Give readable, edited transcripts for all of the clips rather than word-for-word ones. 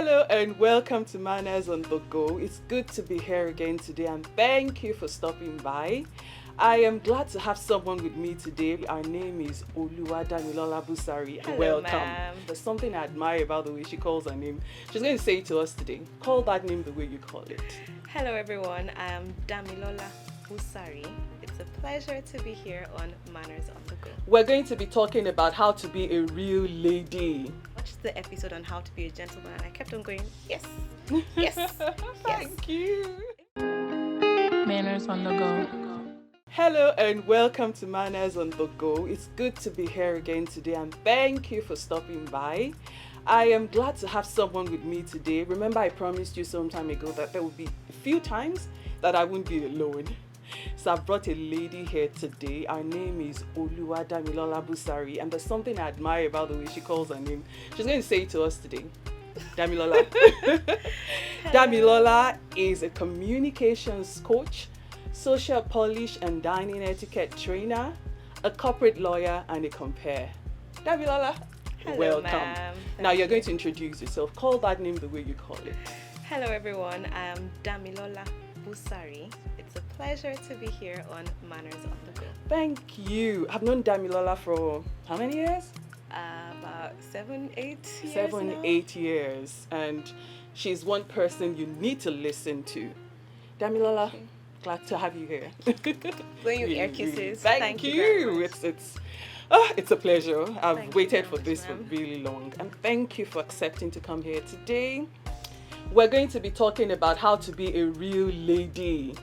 Hello and welcome to Manners on the Go. It's good to be here again today and thank you for stopping by. I am glad to have someone with me today. Our name is Damola Busari. Hello, welcome. ma'am. There's something I admire about the way she calls her name. She's going to say it to us today. Call that name the way you call it. Hello everyone, I am Damola Busari. It's a pleasure to be here on Manners on the Go. We're going to be talking about how to be a real lady. Watched the episode on how to be a gentleman and I kept on going, yes, yes, yes. Thank you. Manners on the Go. Hello and welcome to Manners on the Go. It's good to be here again today and thank you for stopping by. I am glad to have someone with me today. Remember I promised you some time ago that there will be a few times that I wouldn't be alone. So I've brought a lady here today. Our name is Damola Busari and there's something I admire about the way she calls her name. She's going to say it to us today. Damola. Damola is a communications coach, social polish and dining etiquette trainer, a corporate lawyer and a compare. Damola, Hello, welcome. ma'am. Now you're going to introduce yourself. Call that name the way you call it. Hello everyone, I am Damola Busari. It's a pleasure to be here on Manners on the Go. Thank you. I've known Damola for how many years? About 7, 8 years 7, now. 8 years. And she's one person you need to listen to. Damola, glad to have you here. When you Really, air really. kisses. Thank very you. much. It's a pleasure. I've Thank you waited very for much, this for ma'am. really long. And thank you for accepting to come here today. We're going to be talking about how to be a real lady.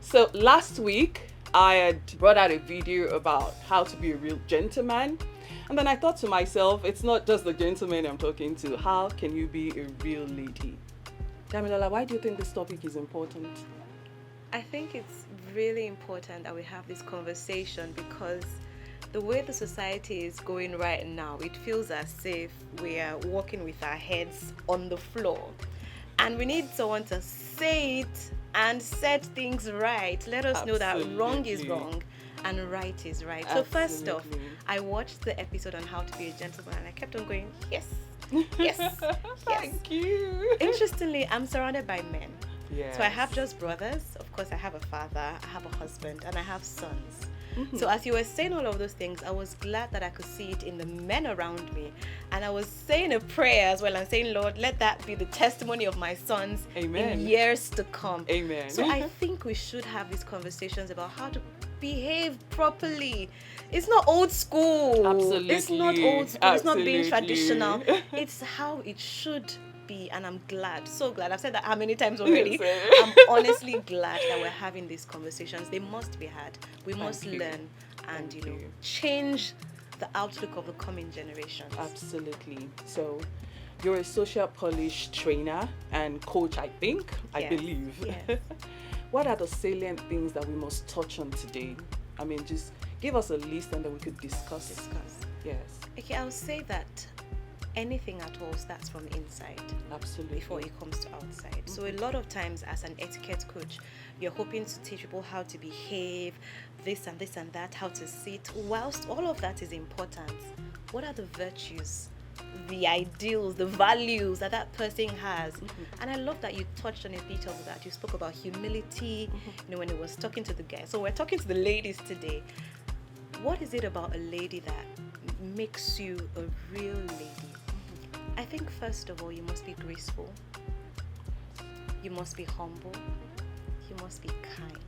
So last week, I had brought out a video about how to be a real gentleman. And then I thought to myself, it's not just the gentleman I'm talking to. How can you be a real lady? Damola, why do you think this topic is important? I think it's really important that we have this conversation because the way the society is going right now, it feels as if we are walking with our heads on the floor. And we need someone to say it and set things right. Let us know that wrong is Absolutely. wrong and right is right. So first off, Absolutely. I watched the episode on how to be a gentleman and I kept on going, yes, yes, yes. Thank you. Interestingly, I'm surrounded by men. Yes. So I have just brothers. Of course, I have a father, I have a husband, and I have sons. Mhm. So as you were saying all of those things, I was glad that I could see it in the men around me. And I was saying a prayer as well and saying, Lord, let that be the testimony of my sons Amen. in years to come. Amen. So I think we should have these conversations about how to behave properly. It's not old school. Absolutely. It's not old school. It's not being Absolutely. traditional. It's how it should be. And I'm glad, so glad. I've said that how many times already. Yes. I'm honestly glad that we're having these conversations. They must be had. We must you. learn and Thank you. change the outlook of the coming generations. Absolutely. So you're a social polish trainer and coach, I think, I Yes, believe. yes. What are the salient things that we must touch on today? I mean, just give us a list and then we could discuss. Discuss. Yes, Okay, I would say that anything at all starts from inside absolutely. before it comes to outside. So a lot of times as an etiquette coach, you're hoping to teach people how to behave, this and this and that, how to sit. Whilst all of that is important, what are the virtues, the ideals, the values that that person has? And I love that you touched on a bit of that. You spoke about humility, when it was talking to the guys. So we're talking to the ladies today. What is it about a lady that makes you a real lady? I think first of all, you must be graceful. You must be humble. You must be kind.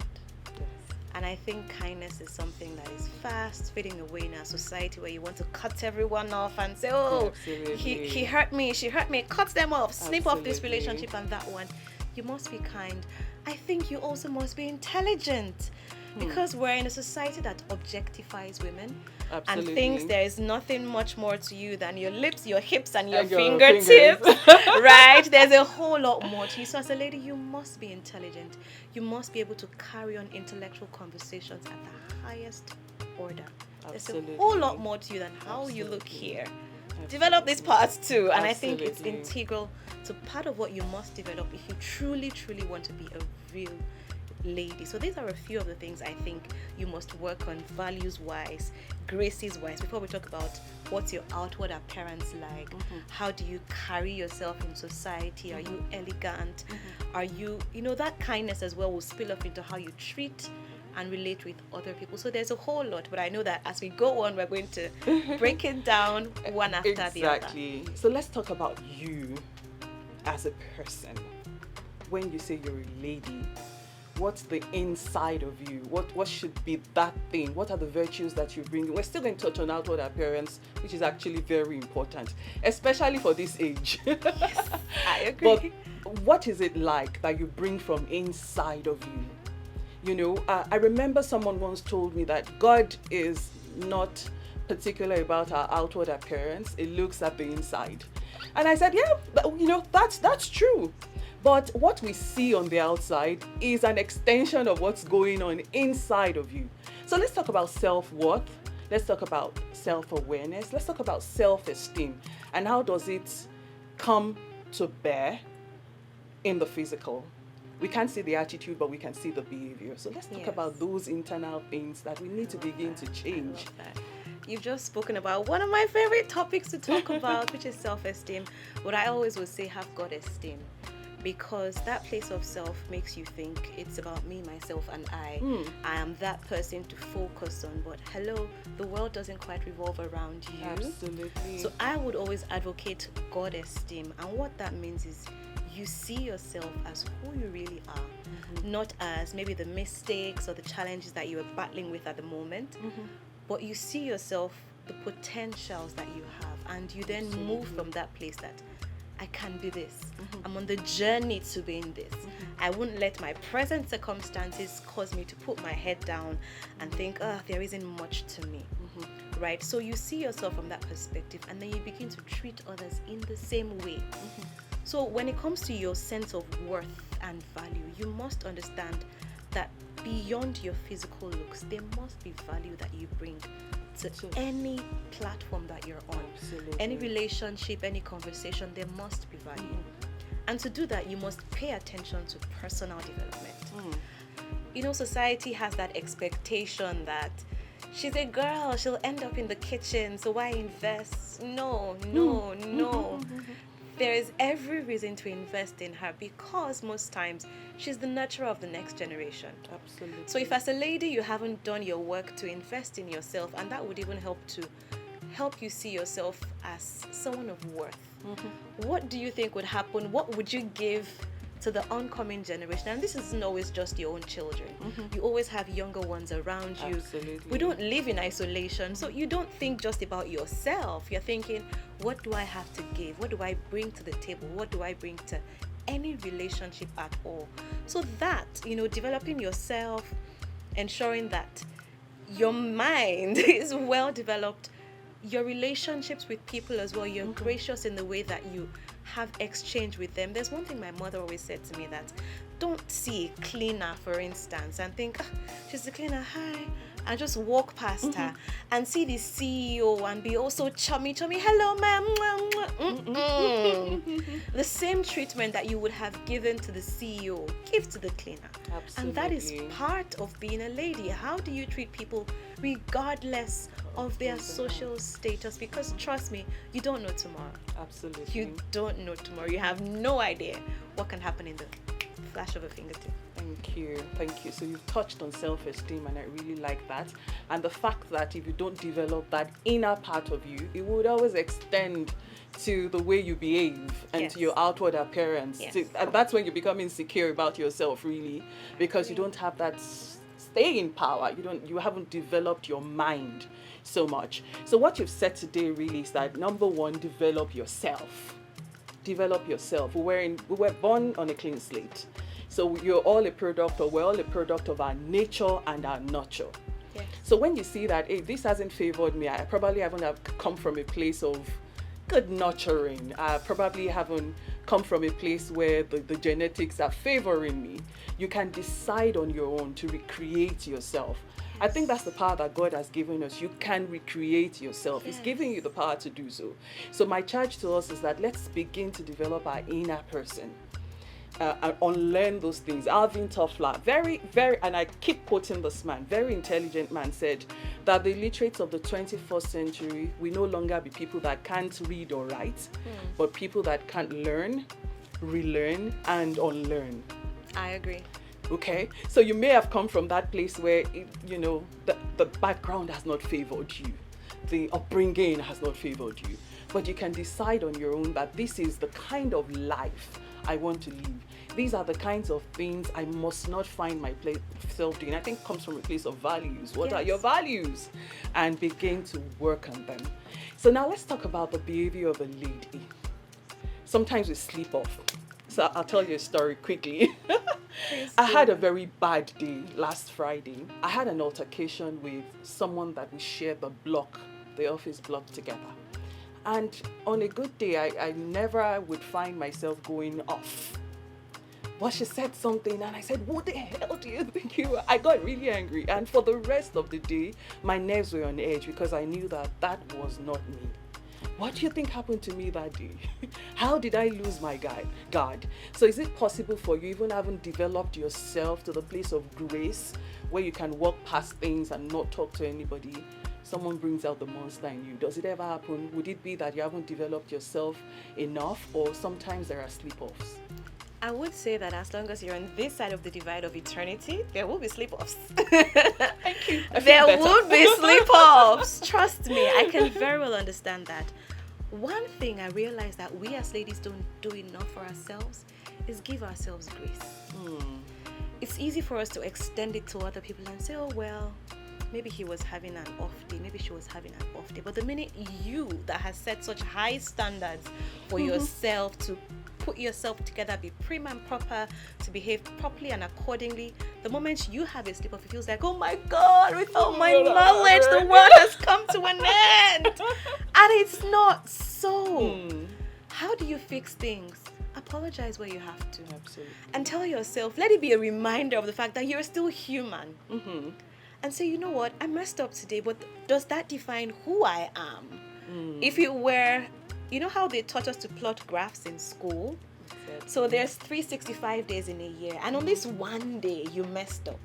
Yes. And I think kindness is something that is fast fading away in our society where you want to cut everyone off and say, oh, Absolutely. he hurt me, she hurt me, cut them off, snip off this Absolutely. relationship and that one. You must be kind. I think you also must be intelligent because we're in a society that objectifies women Absolutely. and thinks there is nothing much more to you than your lips, your hips, and your And your fingertips. fingers. Right? There's a whole lot more to you. So as a lady, you must be intelligent. You must be able to carry on intellectual conversations at the highest order. There's a Absolutely. whole lot more to you than how you look Absolutely. here. Absolutely. Develop these parts too. And I think it's Absolutely. integral to part of what you must develop if you truly, truly want to be a real lady. So these are a few of the things I think you must work on values-wise, graces-wise, before we talk about what's your outward appearance like. How do you carry yourself in society? Are you elegant? Are you, that kindness as well will spill up into how you treat and relate with other people. So there's a whole lot, but I know that as we go on, we're going to break it down one after the other. Exactly. So let's talk about you as a person. When you say you're a lady, what's the inside of you? What should be that thing? What are the virtues that you bring? We're still going to touch on outward appearance, which is actually very important, especially for this age. Yes, I agree. But what is it like that you bring from inside of you? I remember someone once told me that God is not particular about our outward appearance. It looks at the inside. And I said, yeah, but, that's true. But what we see on the outside is an extension of what's going on inside of you. So let's talk about self-worth. Let's talk about self-awareness. Let's talk about self-esteem. And how does it come to bear in the physical? We can't see the attitude, but we can see the behavior. So let's talk about those internal things that we need to begin to change. You've just spoken about one of my favorite topics to talk about, which is self-esteem. What I always would say, have God esteem. Because that place of self makes you think it's about me, myself, and I. I am that person to focus on. But hello, the world doesn't quite revolve around you. Absolutely. So I would always advocate God esteem. And what that means is you see yourself as who you really are, not as maybe the mistakes or the challenges that you are battling with at the moment, but you see yourself, the potentials that you have, and you then move from that place that I can be this. I'm on the journey to being this. I wouldn't let my present circumstances cause me to put my head down and think, there isn't much to me. Right? So you see yourself from that perspective, and then you begin to treat others in the same way. So when it comes to your sense of worth and value, you must understand that beyond your physical looks, there must be value that you bring to any platform that you're on. Absolutely. Any relationship, any conversation, there must be value. And to do that, you must pay attention to personal development. Society has that expectation that she's a girl, she'll end up in the kitchen, so why invest? No. There is every reason to invest in her, because most times she's the nurturer of the next generation. Absolutely. So if as a lady you haven't done your work to invest in yourself, and that would even help you see yourself as someone of worth, what do you think would happen? What would you give to the oncoming generation? And this isn't always just your own children. You always have younger ones around you. Absolutely. We don't live in isolation, so you don't think just about yourself. You're thinking, what do I have to give? What do I bring to the table? What do I bring to any relationship at all? So that, developing yourself, ensuring that your mind is well developed, your relationships with people as well, you're gracious in the way that you have exchange with them. There's one thing my mother always said to me, that don't see a cleaner, for instance, and think, she's a cleaner, hi, and just walk past her and see the CEO and be also chummy, hello ma'am. The same treatment that you would have given to the CEO, give to the cleaner. Absolutely. And that is part of being a lady. How do you treat people regardless of their social status? Because trust me, you don't know tomorrow. Absolutely. You don't know tomorrow. You have no idea what can happen in the flash of a fingertip. Thank you. So you've touched on self-esteem, and I really like that. And the fact that if you don't develop that inner part of you, it would always extend to the way you behave and to your outward appearance. And that's when you become insecure about yourself, really, because you don't have that staying power. You haven't developed your mind so much. So what you've said today really is that, number one, develop yourself. We were born on a clean slate. So we're all a product of our nature and our nurture. Yes. So when you see that, hey, this hasn't favored me, I probably haven't come from a place of good nurturing. I probably haven't come from a place where the genetics are favoring me. You can decide on your own to recreate yourself. I think that's the power that God has given us. You can recreate yourself. He's giving you the power to do so. So my charge to us is that let's begin to develop our inner person. unlearn those things. Alvin Toffler, very, very, and I keep quoting this man, very intelligent man, said that the illiterates of the 21st century will no longer be people that can't read or write, but people that can't learn, relearn, and unlearn. I agree. Okay, so you may have come from that place where the background has not favored you, the upbringing has not favored you, but you can decide on your own that this is the kind of life I want to live. These are the kinds of things I must not find myself doing. I think it comes from a place of values. What are your values? And begin to work on them. So now let's talk about the behavior of a lady. Sometimes we sleep off. So I'll tell you a story quickly. I had a very bad day last Friday. I had an altercation with someone that we shared the office block together. And on a good day, I never would find myself going off. But she said something and I said, what the hell do you think you are? I got really angry. And for the rest of the day, my nerves were on edge because I knew that was not me. What do you think happened to me that day? How did I lose my guard? So is it possible for you, even having developed yourself to the place of grace, where you can walk past things and not talk to anybody, someone brings out the monster in you? Does it ever happen? Would it be that you haven't developed yourself enough, or sometimes there are sleep-offs? I would say that as long as you're on this side of the divide of eternity, there will be sleep-offs. Thank you. There would be sleep-offs. Trust me, I can very well understand that. One thing I realize that we as ladies don't do enough for ourselves is give ourselves grace. It's easy for us to extend it to other people and say, oh, well, maybe he was having an off day, maybe she was having an off day. But the minute you that has set such high standards for yourself to put yourself together, be prim and proper, to behave properly and accordingly, the moment you have a slip off, it feels like, oh my God, with all my knowledge, the world has come to an end. And it's not so. How do you fix things? Apologize where you have to. Absolutely. And tell yourself, let it be a reminder of the fact that you're still human. And say, you know what, I messed up today, but does that define who I am? If it were, you know how they taught us to plot graphs in school? Exactly. So there's 365 days in a year, and on this one day you messed up,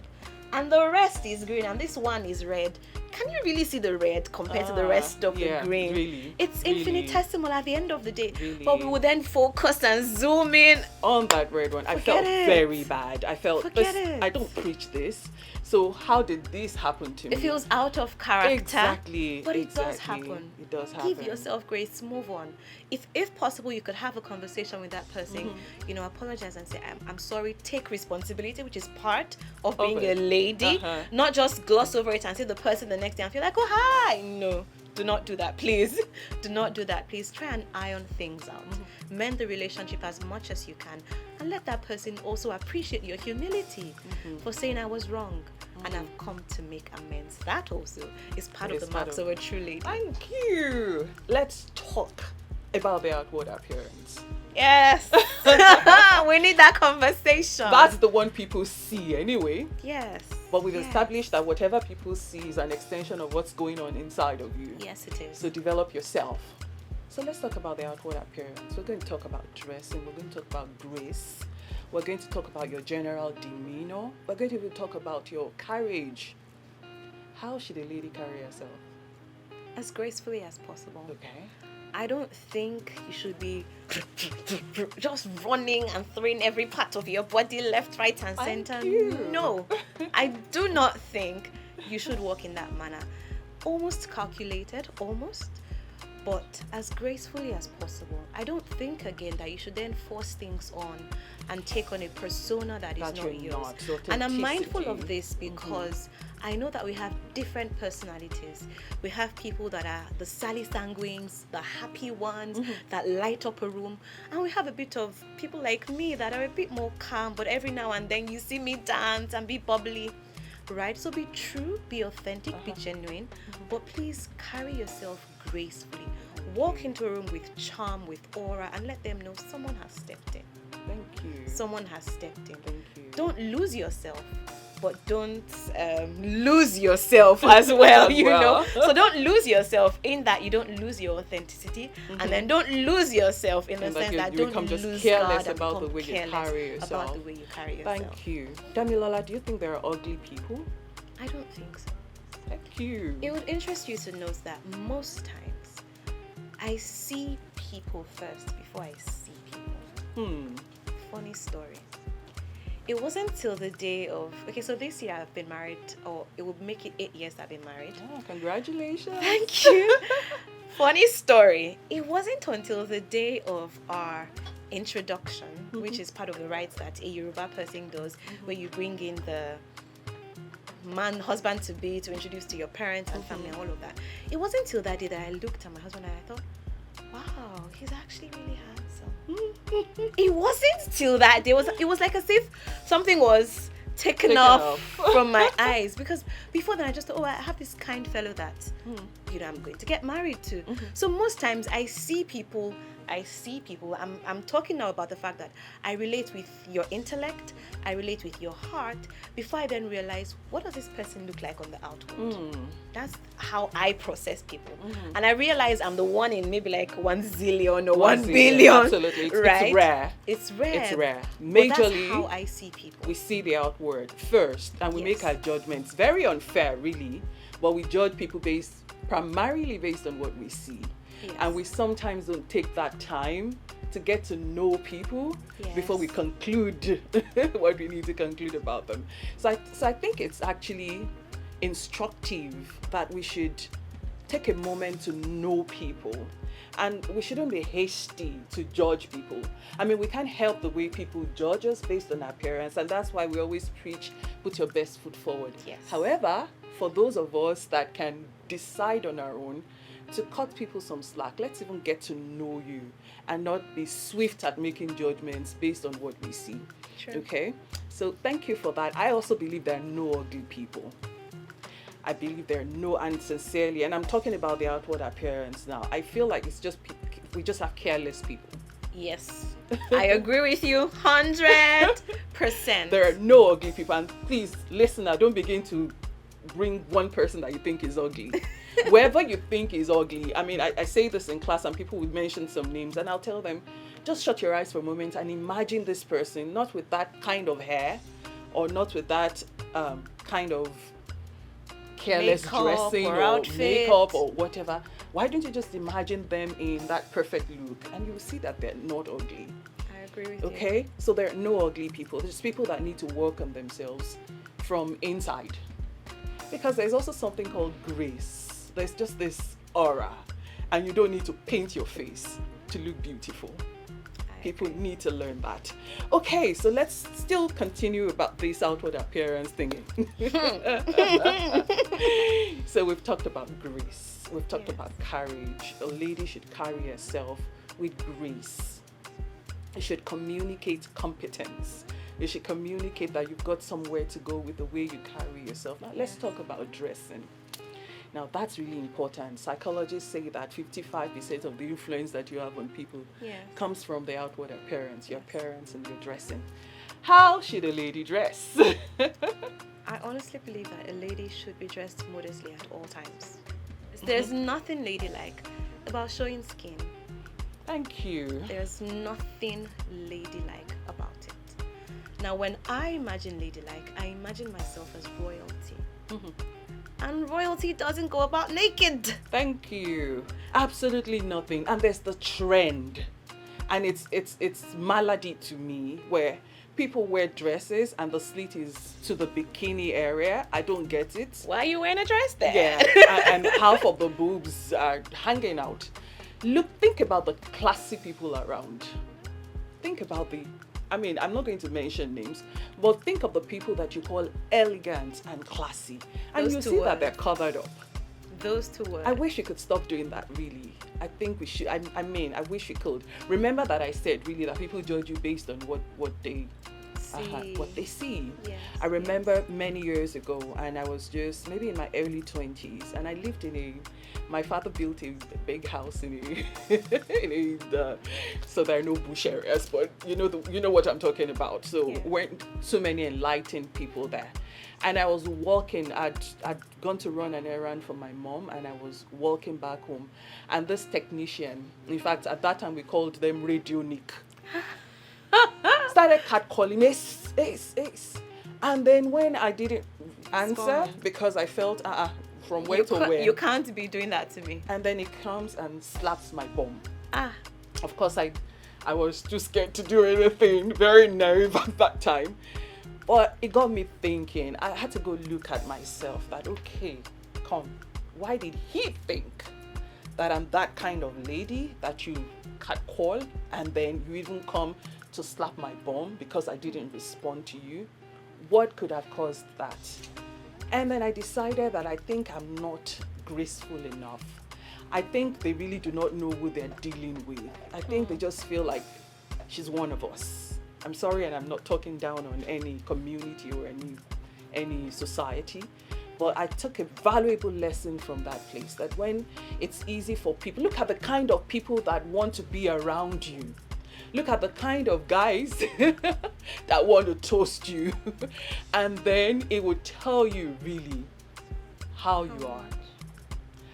and the rest is green, and this one is red. Can you really see the red compared to the rest of the green? Really, it's really, infinitesimal at the end of the day. really. But we would then focus and zoom in on that red one. I felt very bad. I felt I don't preach this. So how did this happen to me? It feels out of character. Exactly. But it does happen. It does happen. Give yourself grace. Move on. If possible, you could have a conversation with that person. Apologize and say, I'm sorry. Take responsibility, which is part of being a lady. Not just gloss over it and see the person the next day and feel like, oh, hi. No. Do not do that, please. Do not do that, please. Try and iron things out. Mend the relationship as much as you can. And let that person also appreciate your humility for saying I was wrong. And I've come to make amends. That also is part of the marks of a true lady. Thank you. Let's talk about the outward appearance. Yes. We need that conversation. That's the one people see anyway. Yes. But we've established that whatever people see is an extension of what's going on inside of you. Yes, it is. So develop yourself. So let's talk about the outward appearance. We're going to talk about dressing. We're going to talk about grace. We're going to talk about your general demeanor. We're going to even talk about your courage. How should a lady carry herself? As gracefully as possible. Okay. I don't think you should be just running and throwing every part of your body left, right, and center. No, I do not think you should walk in that manner. Almost calculated, but as gracefully as possible. I don't think again that you should then force things on and take on a persona that is not yours. And I'm mindful of this because I know that we have different personalities. We have people that are the Sally Sanguines, the happy ones that light up a room. And we have a bit of people like me that are a bit more calm, but every now and then you see me dance and be bubbly. Right? So be true, be authentic, be genuine, but please carry yourself gracefully. Walk into a room with charm, with aura, and let them know someone has stepped in. Thank you. Someone has stepped in. Thank you. Don't lose yourself. but don't lose yourself as well, As you well. know. So don't lose yourself in that you don't lose your authenticity, and then don't lose yourself in the And sense that you don't become just lose careless God and about the become way you careless carry yourself. about the way you carry yourself. Thank you. Damilola, do you think there are ugly people? I don't think so. Thank you. It would interest you to note that most times I see people first before I see people. Funny story. It wasn't till the day of, okay, so this year I've been married, or it will make it 8 years I've been married. Oh, congratulations. Thank you. Funny story. It wasn't until the day of our introduction, which is part of the rites that a Yoruba person does, where you bring in the husband to be, to introduce to your parents and family and all of that. It wasn't until that day that I looked at my husband and I thought, wow, he's actually really handsome. It wasn't till that day. It was like as if something was taken off from my eyes, because before then I just thought, oh, I have this kind fellow that I'm going to get married to. So most times I see people. I'm talking now about the fact that I relate with your intellect, I relate with your heart, before I then realize, what does this person look like on the outward? That's how I process people. And I realize I'm the one in maybe like 1 zillion or 1 billion. Absolutely. Right? It's rare. It's rare. It's rare. But Majorly, that's how I see people. we see the outward first, and we make our judgments. Very unfair, really, but we judge people primarily based on what we see. Yes. And we sometimes don't take that time to get to know people before we conclude what we need to conclude about them. So I think it's actually instructive that we should take a moment to know people, and we shouldn't be hasty to judge people. I mean, we can't help the way people judge us based on appearance, and that's why we always preach, put your best foot forward. Yes. However, for those of us that can decide on our own to cut people some slack, let's even get to know you and not be swift at making judgments based on what we see. True. Okay? So thank you for that. I also believe there are no ugly people. I believe there are no, and sincerely, and I'm talking about the outward appearance now. I feel like it's just, we just have careless people. Yes, I agree with you 100%. There are no ugly people, and please, listener, don't begin to bring one person that you think is ugly. Whoever you think is ugly, I mean, I say this in class and people would mention some names, and I'll tell them, just shut your eyes for a moment and imagine this person, not with that kind of hair, or not with that kind of careless Makeup dressing or or outfit. makeup or whatever. Why don't you just imagine them in that perfect look, and you will see that they're not ugly. I agree with you. Okay? So there are no ugly people. There's people that need to work on themselves from inside. Because there's also something called grace. There's just this aura, and you don't need to paint your face to look beautiful. People need to learn that. Okay, so let's still continue about this outward appearance thingy. So we've talked about grace. We've talked about courage. A lady should carry herself with grace. You should communicate competence. You should communicate that you've got somewhere to go with the way you carry yourself. Now, let's talk about dressing. Now, that's really important. Psychologists say that 55% of the influence that you have on people comes from the outward appearance, your appearance and your dressing. How should a lady dress? I honestly believe that a lady should be dressed modestly at all times. There's nothing ladylike about showing skin. Thank you. There's nothing ladylike about it. Now, when I imagine ladylike, I imagine myself as royalty. And royalty doesn't go about naked. Thank you. Absolutely nothing. And there's the trend. And it's malady to me, where people wear dresses and the slit is to the bikini area. I don't get it. Why are you wearing a dress then? Yeah. and half of the boobs are hanging out. Think about the classy people around. Think about I'm not going to mention names, but think of the people that you call elegant and classy. And you see that they're covered up. Those two words. I wish we could stop doing that, really. I think we should. I wish we could. Remember that I said, really, that people judge you based on what they see. what they see. Yes, I remember many years ago, and I was just maybe in my early 20s, and I lived my father built a big house in so there are no bush areas, but you know what I'm talking about. So Yeah. weren't so many enlightened people there. And I was walking, I'd gone to run an errand for my mom, and I was walking back home. And this technician, in fact, at that time we called them Radio Nick, started catcalling me, Ace, Ace, Ace. And then when I didn't answer, Gone. because I felt, from where to where. You can't be doing that to me. And then he comes and slaps my bum. Ah. Of course, I was too scared to do anything, very naive at that time. But it got me thinking. I had to go look at myself that, okay, why did he think that I'm that kind of lady that you catcall, and then you even come to slap my bum because I didn't respond to you? What could have caused that? And then I decided that I think I'm not graceful enough. I think they really do not know who they're dealing with. I think they just feel like she's one of us. I'm sorry, and I'm not talking down on any community or any society, but I took a valuable lesson from that place, that when it's easy for people, look at the kind of people that want to be around you. Look at the kind of guys that want to toast you. And then it would tell you really how you are,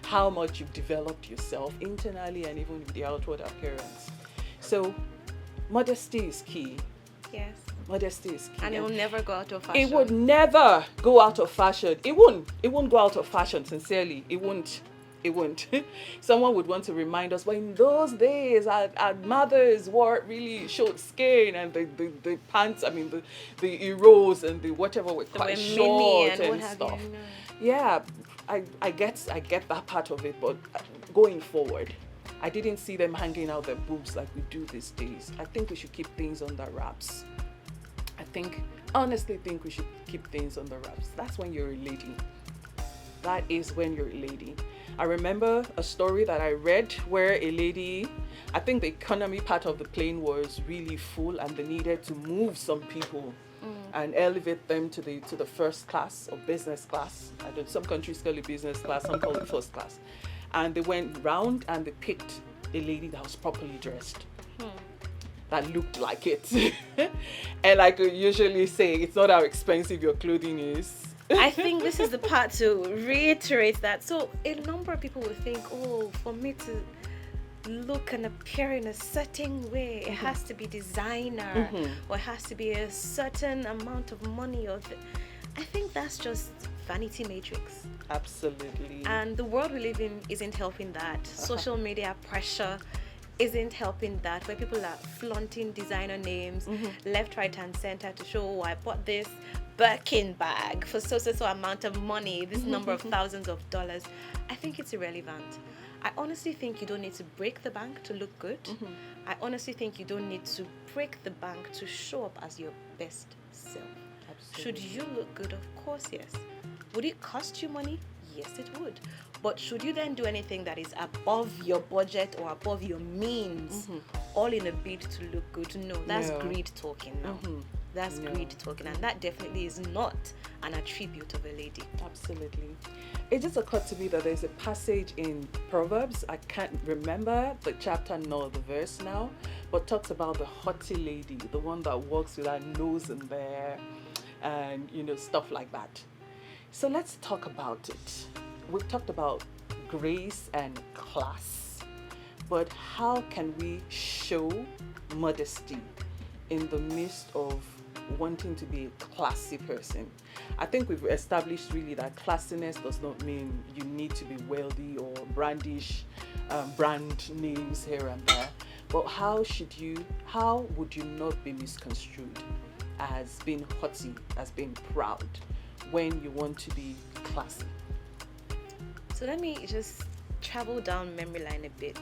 how much you've developed yourself internally and even with the outward appearance. So modesty is key. Yes. Modesty is key. And it will never go out of fashion. It would never go out of fashion. It won't go out of fashion, sincerely. It won't. Someone would want to remind us, but in those days, our mothers wore really short skin, and the pants, the heroes and the whatever were quite short and stuff. Yeah, I get that part of it, but going forward, I didn't see them hanging out their boobs like we do these days. I think we should keep things under wraps. Honestly think we should keep things under wraps. That's when you're a lady. That is when you're a lady. I remember a story that I read where a lady, I think the economy part of the plane was really full, and they needed to move some people and elevate them to the first class or business class. Some countries call it business class, some call it first class. And they went round and they picked a lady that was properly dressed. That looked like it. And like I usually say, it's not how expensive your clothing is. I think this is the part to reiterate that. So a number of people will think, for me to look and appear in a certain way, it has to be designer, or it has to be a certain amount of money. I think that's just vanity matrix. Absolutely. And the world we live in isn't helping that. Social media pressure isn't helping that, where people are flaunting designer names left, right, and center to show, I bought this Birkin bag for so amount of money, this number of thousands of dollars. I think it's irrelevant. I honestly think you don't need to break the bank to look good. I honestly think you don't need to break the bank to show up as your best self. Absolutely. Should you look good? Of course, yes. Would it cost you money? Yes, it would. But should you then do anything that is above your budget or above your means, all in a bid to look good? No, that's greed talking now. That's greed talking, and that definitely is not an attribute of a lady. Absolutely. It just occurred to me that there's a passage in Proverbs, I can't remember the chapter nor the verse now, but talks about the haughty lady, the one that walks with her nose in there and stuff like that. So let's talk about it. We've talked about grace and class, but how can we show modesty in the midst of wanting to be a classy person? I think we've established really that classiness does not mean you need to be wealthy or brandish brand names here and there, but how would you not be misconstrued as being haughty, as being proud when you want to be classy? So let me just travel down memory lane a bit.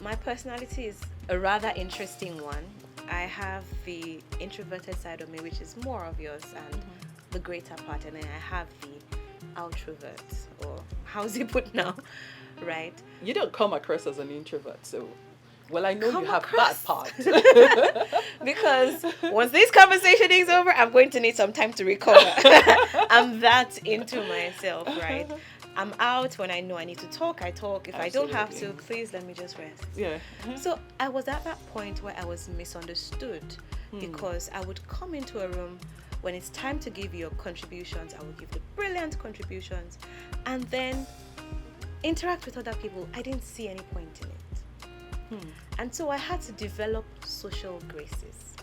My personality is a rather interesting one. I have the introverted side of me, which is more of yours, and the greater part, and then I have the outrovert, or how's it put now, right? You don't come across as an introvert, so Well, I know come you have across. that part. Because once this conversation is over, I'm going to need some time to recover. I'm that into myself, right? I'm out when I know I need to talk, I talk. If I don't have to, Absolutely. please let me just rest. Yeah. So I was at that point where I was misunderstood because I would come into a room when it's time to give your contributions. I would give the brilliant contributions and then interact with other people. I didn't see any point in it. And so I had to develop social graces.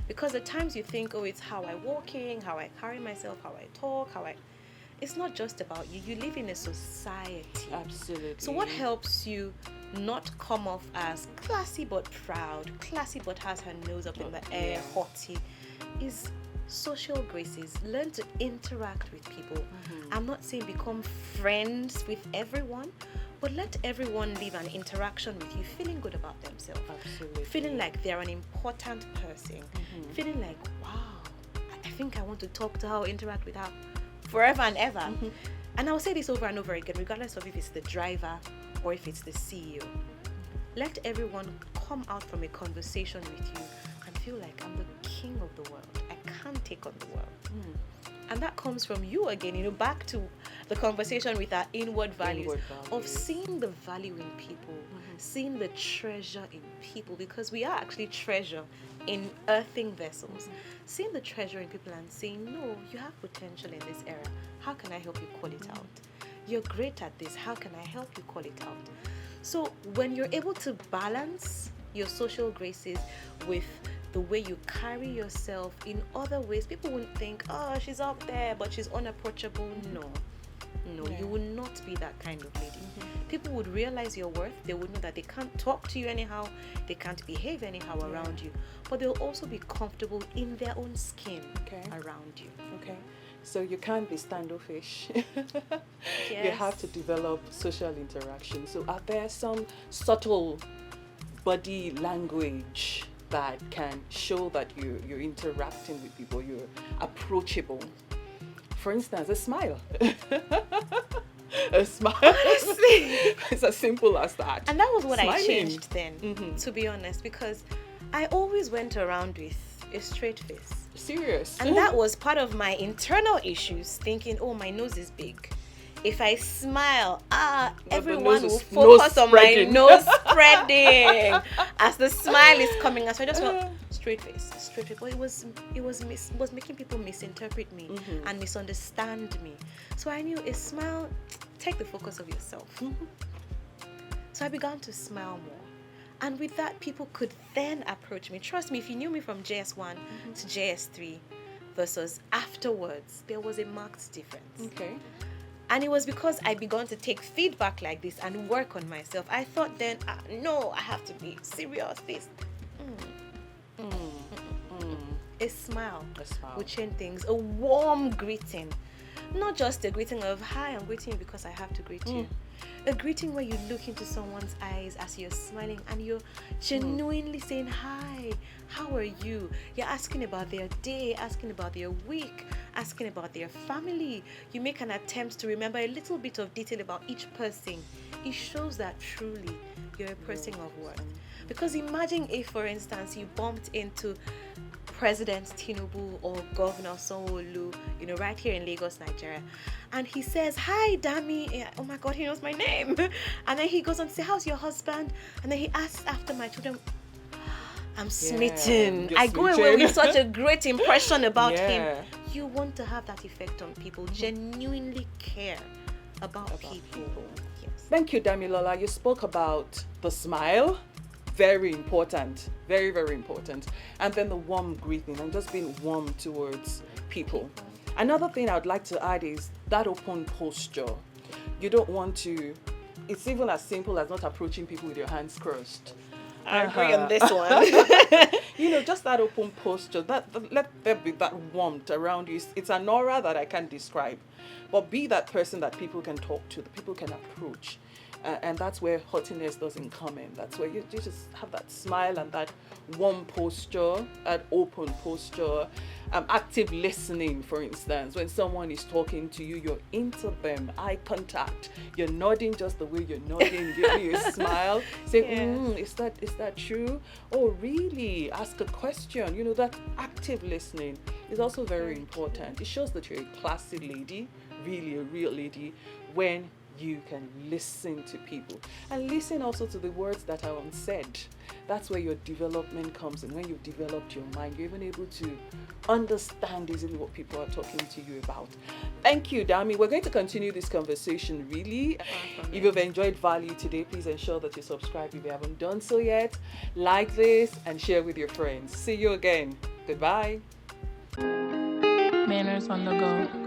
Because at times you think, oh, it's how I walk in, how I carry myself, how I talk, it's not just about you. You live in a society. Absolutely. So what helps you not come off as classy but proud, classy but has her nose up in the air, haughty, is social graces. Learn to interact with people. I'm not saying become friends with everyone, but let everyone live an interaction with you feeling good about themselves. Absolutely. Feeling like they're an important person. Feeling like, wow, I think I want to talk to her or interact with her forever and ever. And I'll say this over and over again, regardless of if it's the driver or if it's the CEO. Let everyone come out from a conversation with you and feel like I'm the king of the world. I can't take on the world. And that comes from you again, back to the conversation with our inward values. Of seeing the value in people, seeing the treasure in people, because we are actually treasure in earthing vessels. Seeing the treasure in people and saying, no, you have potential in this area. How can I help you call it out? You're great at this. How can I help you call it out? So when you're able to balance your social graces with the way you carry yourself in other ways, people wouldn't think, oh, she's up there, but she's unapproachable. No, you will not be that kind of lady. People would realize your worth. They would know that they can't talk to you anyhow, they can't behave anyhow around you, but they'll also be comfortable in their own skin around you. Okay. So you can't be standoffish. Yes. You have to develop social interaction. So are there some subtle body language that can show that you're interacting with people, you're approachable? For instance, a smile. A smile. Honestly. It's as simple as that. And that was what I Smiling. changed then, to be honest, because I always went around with a straight face. Serious. And that was part of my internal issues, thinking, oh, my nose is big. If I smile, everyone will focus on my nose spreading as the smile is coming. So I just felt straight face. But it was making people misinterpret me and misunderstand me. So I knew a smile, take the focus of yourself. So I began to smile more. And with that, people could then approach me. Trust me, if you knew me from JS1 to JS3 versus afterwards, there was a marked difference. Okay. And it was because I began to take feedback like this and work on myself. I thought then, no, I have to be serious. A smile would change things. A warm greeting. Not just a greeting of, hi, I'm greeting you because I have to greet you. A greeting where you look into someone's eyes as you're smiling and you're genuinely saying, hi, how are you? You're asking about their day, asking about their week, asking about their family. You make an attempt to remember a little bit of detail about each person. It shows that truly you're a person of worth. Because imagine if, for instance, you bumped into President Tinubu or Governor Sanwo-Olu, right here in Lagos, Nigeria, and he says, hi, Dami. Oh my God, he knows my name. And then he goes on to say, how's your husband? And then he asks after my children. I'm smitten. I go away with such a great impression about him. You want to have that effect on people, genuinely care about people. Yes. Thank you, Damola. You spoke about the smile. Very important. Very, very important. And then the warm greeting and just being warm towards people. Another thing I would like to add is that open posture. You don't want to, it's even as simple as not approaching people with your hands crossed. I agree on this one. Just that open posture, let there be that warmth around you. It's an aura that I can't describe. But be that person that people can talk to, that people can approach. And that's where haughtiness doesn't come in. That's where you just have that smile and that warm posture, an open posture, active listening, for instance. When someone is talking to you, you're into them, eye contact, you're nodding just the way you're nodding, give you a smile, say, Yes. is that true? Oh, really? Ask a question. That active listening is also very important. It shows that you're a classy lady, really a real lady, when you can listen to people and listen also to the words that are unsaid. That's where your development comes in. When you've developed your mind, you're even able to understand easily what people are talking to you about. Thank you, Dami. We're going to continue this conversation really. If you've enjoyed value today, please ensure that you subscribe if you haven't done so yet. Like this and share with your friends. See you again. Goodbye. Manners on the go.